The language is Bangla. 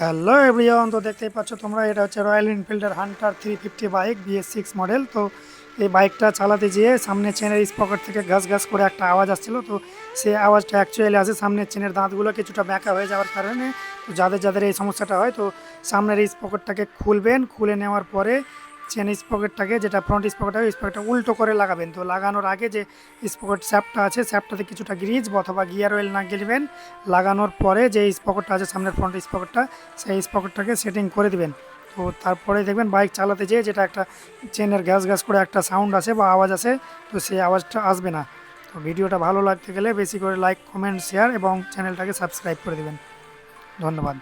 হ্যালো এভরিওয়ান, তো দেখতেই পাচ্ছ তোমরা, এটা হচ্ছে রয়্যাল এনফিল্ডের হান্টার 350 বাইক BS6 মডেল। তো এই বাইকটা চালাতে যেয়ে সামনে চেনের স্পকেট থেকে ঘাস ঘাস করে একটা আওয়াজ আসছিল। তো সেই আওয়াজটা অ্যাকচুয়ালি আছে সামনের চেনের দাঁতগুলো কিছুটা ব্যাঁকা হয়ে যাওয়ার কারণে। তো যাদের যাদের এই সমস্যাটা হয়, তো সামনের এই স্পকেটটাকে খুলবেন, খুলে নেওয়ার পরে চেন স্পকেটটাকে, যেটা ফ্রন্ট স্পকেট হয়, স্পকেটটা উল্টো করে লাগাবেন। তো লাগানোর আগে যে স্পকেট স্যাপটা আছে, স্যাপটাতে কিছুটা গ্রিজ অথবা গিয়ার অয়েল না গেলিবেন। লাগানোর পরে যে স্পকেটটা আছে সামনের ফ্রন্ট স্পকেটটা, সেই স্পকেটটাকে সেটিং করে দিবেন। তো তারপরে দেখবেন বাইক চালাতে যেয়ে যেটা একটা চেনের গ্যাস গ্যাস করে একটা সাউন্ড আসে বা আওয়াজ আসে, তো সেই আওয়াজটা আসবে না। তো ভিডিওটা ভালো লাগতে গেলে বেশি করে লাইক, কমেন্ট, শেয়ার এবং চ্যানেলটাকে সাবস্ক্রাইব করে দেবেন। ধন্যবাদ।